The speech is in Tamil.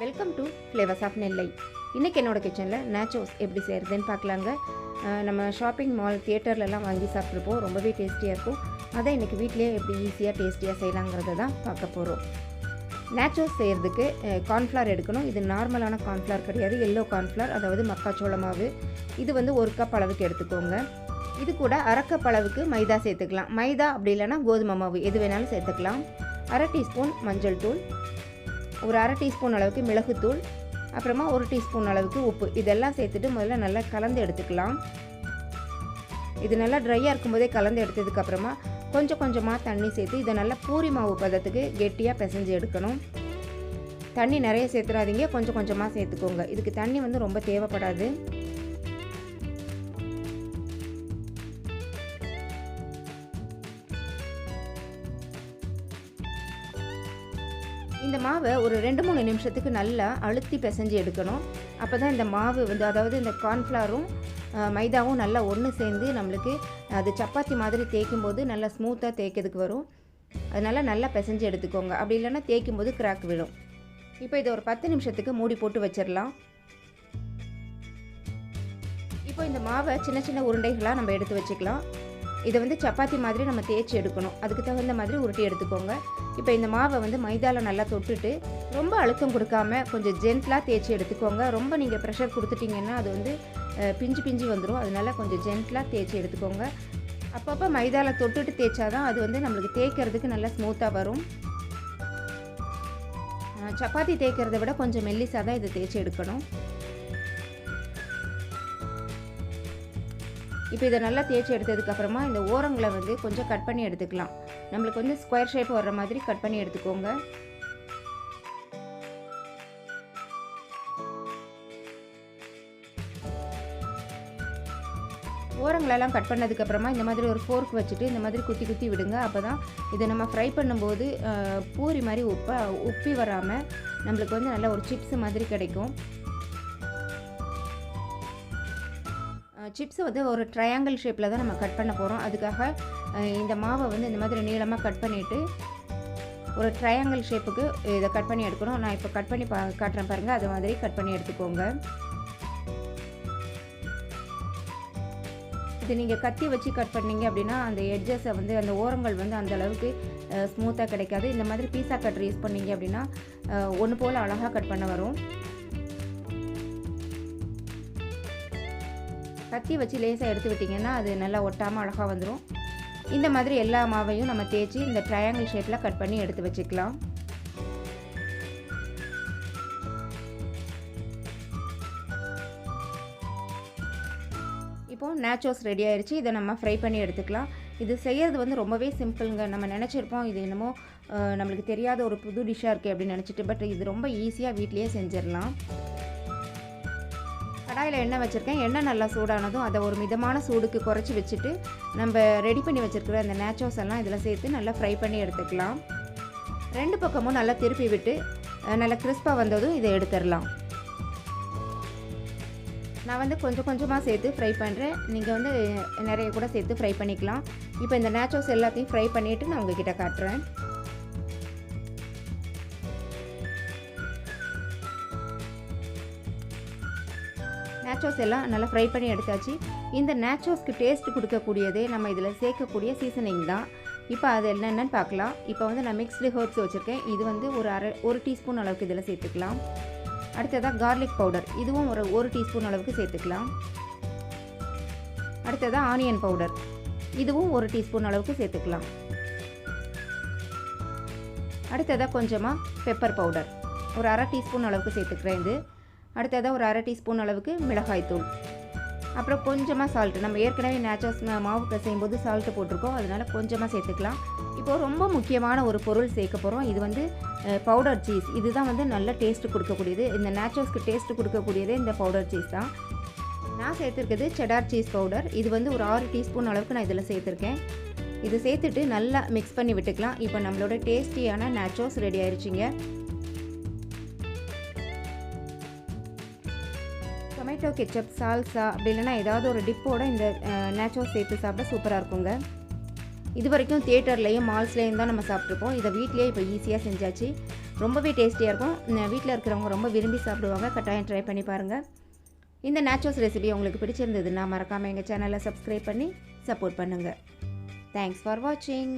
வெல்கம் டு ஃப்ளேவர்ஸ் ஆஃப் நெல்லை. இன்றைக்கி என்னோடய கிச்சனில் நாச்சோஸ் எப்படி செய்கிறதுன்னு பார்க்கலாங்க. நம்ம ஷாப்பிங் மால் தியேட்டர்லலாம் வாங்கி சாப்பிட்ருப்போம், ரொம்பவே டேஸ்டியாக இருக்கும். அதை இன்றைக்கி வீட்லேயே எப்படி ஈஸியாக டேஸ்டியாக செய்யலாங்கிறத தான் பார்க்க போகிறோம். நாச்சோஸ் செய்கிறதுக்கு கார்ன்ஃப்ளவர் எடுக்கணும். இது நார்மலான கார்ன்ஃப்ளவர் கிடையாது, எல்லோ கார்ன்ஃப்ளவர், அதாவது மக்காச்சோள மாவு. இது வந்து 1 கப் அளவுக்கு எடுத்துக்கோங்க. இது கூட 1/2 கப் அளவுக்கு மைதா சேர்த்துக்கலாம். மைதா அப்படி இல்லைனா கோதுமை மாவு எது வேணாலும் சேர்த்துக்கலாம். 1/2 டீஸ்பூன் மஞ்சள் தூள், ஒரு 1/2 டீஸ்பூன் அளவுக்கு மிளகுத்தூள், அப்புறமா 1 டீஸ்பூன் அளவுக்கு உப்பு, இதெல்லாம் சேர்த்துட்டு முதல்ல நல்லா கலந்து எடுத்துக்கலாம். இது நல்லா ட்ரையாக இருக்கும்போதே கலந்து எடுத்ததுக்கப்புறமா கொஞ்சம் கொஞ்சமாக தண்ணி சேர்த்து இதை நல்லா பூரி மாவு பதத்துக்கு கெட்டியாக பிசைஞ்சு எடுக்கணும். தண்ணி நிறைய சேர்த்துறாதீங்க, கொஞ்சம் கொஞ்சமாக சேர்த்துக்கோங்க. இதுக்கு தண்ணி வந்து ரொம்ப தேவைப்படாது. இந்த மாவை ஒரு 2-3 நிமிஷத்துக்கு நல்லா அழுத்தி பிசைஞ்சு எடுக்கணும். அப்போ தான் இந்த மாவு வந்து, அதாவது இந்த கார்ன்ஃப்ளவரும் மைதாவும் நல்லா ஒன்று சேர்ந்து நம்மளுக்கு அது சப்பாத்தி மாதிரி தேய்க்கும் போது நல்லா ஸ்மூத்தாக தேய்க்கிறதுக்கு வரும். அதனால் நல்லா பிசைஞ்சு எடுத்துக்கோங்க. அப்படி இல்லைன்னா தேய்க்கும் போது கிராக் விடும். இப்போ இதை ஒரு 10 நிமிஷத்துக்கு மூடி போட்டு வச்சிடலாம். இப்போ இந்த மாவை சின்ன சின்ன உருண்டைகளாக நம்ம எடுத்து வச்சுக்கலாம். இதை வந்து சப்பாத்தி மாதிரி நம்ம தேய்ச்சி எடுக்கணும். அதுக்கு தகுந்த மாதிரி உருட்டி எடுத்துக்கோங்க. இப்போ இந்த மாவை வந்து மைதாவில் நல்லா தொட்டுட்டு ரொம்ப அழுத்தம் கொடுக்காம கொஞ்சம் ஜென்ட்லாக தேய்ச்சி எடுத்துக்கோங்க. ரொம்ப நீங்கள் ப்ரெஷர் கொடுத்துட்டிங்கன்னா அது வந்து பிஞ்சு பிஞ்சு வந்துடும். அதனால் கொஞ்சம் ஜென்ட்லாக தேய்ச்சி எடுத்துக்கோங்க. அப்பப்போ மைதாவில் தொட்டுட்டு தேய்ச்சாதான் அது வந்து நம்மளுக்கு தேய்க்கிறதுக்கு நல்லா ஸ்மூத்தாக வரும். சப்பாத்தி தேய்க்கிறத விட கொஞ்சம் மெல்லிசாக தான் இதை தேய்ச்சி எடுக்கணும். இப்போ இதை நல்லா தேய்ச்சி எடுத்ததுக்கப்புறமா இந்த ஓரங்களை வந்து கொஞ்சம் கட் பண்ணி எடுத்துக்கலாம். நம்மளுக்கு வந்து ஸ்கொயர் ஷேப் வர்ற மாதிரி கட் பண்ணி எடுத்துக்கோங்க. ஓரங்களெல்லாம் கட் பண்ணதுக்கப்புறமா இந்த மாதிரி ஒரு ஃபோர்க் வச்சுட்டு இந்த மாதிரி குத்தி குத்தி விடுங்க. அப்போ தான் இதை நம்ம ஃப்ரை பண்ணும்போது பூரி மாதிரி உப்பி வராமல் நம்மளுக்கு வந்து நல்ல ஒரு சிப்ஸ் மாதிரி கிடைக்கும். சிப்ஸை வந்து ஒரு ட்ரையாங்கிள் ஷேப்பில் தான் நம்ம கட் பண்ண போகிறோம். அதுக்காக இந்த மாவை வந்து இந்த மாதிரி நீளமாக கட் பண்ணிவிட்டு ஒரு ட்ரையாங்கிள் ஷேப்புக்கு இதை கட் பண்ணி எடுக்கணும். நான் இப்போ கட் பண்ணி காட்டுறேன் பாருங்கள், அது மாதிரி கட் பண்ணி எடுத்துக்கோங்க. இது நீங்கள் கத்தி வச்சு கட் பண்ணிங்க அப்படின்னா அந்த எட்ஜஸை வந்து, அந்த ஓரங்கள் வந்து அந்த அளவுக்கு ஸ்மூத்தாக கிடைக்காது. இந்த மாதிரி பீஸா கட்டர் யூஸ் பண்ணிங்க அப்படின்னா ஒன்று போல் அழகாக கட் பண்ண வரும். கத்தி வச்சு லேசாக எடுத்து விட்டிங்கன்னா அது நல்லா ஒட்டாமல் அழகாக வந்துடும். இந்த மாதிரி எல்லா மாவையும் நம்ம தேய்ச்சி இந்த ட்ரையாங்கிள் ஷேப்பில் கட் பண்ணி எடுத்து வச்சுக்கலாம். இப்போது நாச்சோஸ் ரெடி ஆயிடுச்சு. இதை நம்ம ஃப்ரை பண்ணி எடுத்துக்கலாம். இது செய்கிறது வந்து ரொம்பவே சிம்பிளுங்க. நம்ம நினச்சிருப்போம் இது என்னமோ நம்மளுக்கு தெரியாத ஒரு புது டிஷ்ஷாக இருக்குது அப்படின்னு நினச்சிட்டு, பட் இது ரொம்ப ஈஸியாக வீட்லேயே செஞ்சிடலாம். கடாயில் எண்ணெய் வச்சுருக்கேன். எண்ணெய் நல்லா சூடானதும் அதை ஒரு மிதமான சூடுக்கு குறைச்சி வச்சுட்டு நம்ம ரெடி பண்ணி வச்சுருக்கிற அந்த நாச்சோஸ் எல்லாம் இதில் சேர்த்து நல்லா ஃப்ரை பண்ணி எடுத்துக்கலாம். 2 பக்கமும் நல்லா திருப்பி விட்டு நல்லா கிறிஸ்பாக வந்ததும் இதை எடுத்துடலாம். நான் வந்து கொஞ்சம் கொஞ்சமாக சேர்த்து ஃப்ரை பண்ணுறேன். நீங்கள் வந்து நிறைய கூட சேர்த்து ஃப்ரை பண்ணிக்கலாம். இப்போ இந்த நாச்சோஸ் எல்லாத்தையும் ஃப்ரை பண்ணிவிட்டு நான் உங்ககிட்ட காட்டுறேன். நாச்சோஸ் எல்லாம் நல்லா ஃப்ரை பண்ணி எடுத்தாச்சு. இந்த நாச்சோஸ்க்கு டேஸ்ட் கொடுக்கக்கூடியதே நம்ம இதில் சேர்க்கக்கூடிய சீசனிங் தான். இப்போ அது என்னென்னு பார்க்கலாம். இப்போ வந்து நான் மிக்ஸ்டு ஹர்ப்ஸ் வச்சுருக்கேன். இது வந்து ஒரு டீஸ்பூன் அளவுக்கு இதில் சேர்த்துக்கலாம். அடுத்ததாக கார்லிக் பவுடர், இதுவும் ஒரு டீஸ்பூன் அளவுக்கு சேர்த்துக்கலாம். அடுத்ததாக ஆனியன் பவுடர், இதுவும் 1 டீஸ்பூன் அளவுக்கு சேர்த்துக்கலாம். அடுத்ததாக கொஞ்சமாக பெப்பர் பவுடர், ஒரு 1/2 டீஸ்பூன் அளவுக்கு சேர்த்துக்கிறேன். இது அடுத்ததாக ஒரு 1/2 டீஸ்பூன் அளவுக்கு மிளகாய்த்தூள், அப்புறம் கொஞ்சமாக சால்ட்டு. நம்ம ஏற்கனவே நாச்சோஸ் மாவு பிசையும் போது சால்ட்டு போட்டிருக்கோம், அதனால் கொஞ்சமாக சேர்த்துக்கலாம். இப்போது ரொம்ப முக்கியமான ஒரு பொருள் சேர்க்க போகிறோம். இது வந்து பவுடர் சீஸ். இதுதான் வந்து நல்ல டேஸ்ட்டு கொடுக்கக்கூடியது. இந்த நாச்சோஸ்க்கு டேஸ்ட்டு கொடுக்கக்கூடியதே இந்த பவுடர் சீஸ் தான். நான் சேர்த்துருக்குது செடார் சீஸ் பவுடர். இது வந்து ஒரு 6 டீஸ்பூன் அளவுக்கு நான் இதில் சேர்த்துருக்கேன். இது சேர்த்துட்டு நல்லா மிக்ஸ் பண்ணி விட்டுக்கலாம். இப்போ நம்மளோட டேஸ்டியான நாச்சோஸ் ரெடி ஆயிடுச்சுங்க. டொமேட்டோ கெச்சப், சால்சா அப்படி இல்லைனா ஏதாவது ஒரு டிப்போட இந்த நாச்சோஸ் சேர்த்து சாப்பிட சூப்பராக இருக்குங்க. இது வரைக்கும் தியேட்டர்லேயும் மால்ஸ்லேயும் தான் நம்ம சாப்பிட்ருப்போம். இதை வீட்லேயே இப்போ ஈஸியாக செஞ்சாச்சு. ரொம்பவே டேஸ்டியாக இருக்கும். வீட்டில் இருக்கிறவங்க ரொம்ப விரும்பி சாப்பிடுவாங்க. கட்டாயம் ட்ரை பண்ணி பாருங்கள். இந்த நேச்சோஸ் ரெசிபி உங்களுக்கு பிடிச்சிருந்ததுன்னா மறக்காமல் எங்கள் சேனலை சப்ஸ்கிரைப் பண்ணி சப்போர்ட் பண்ணுங்கள். தேங்க்ஸ் ஃபார் வாட்சிங்.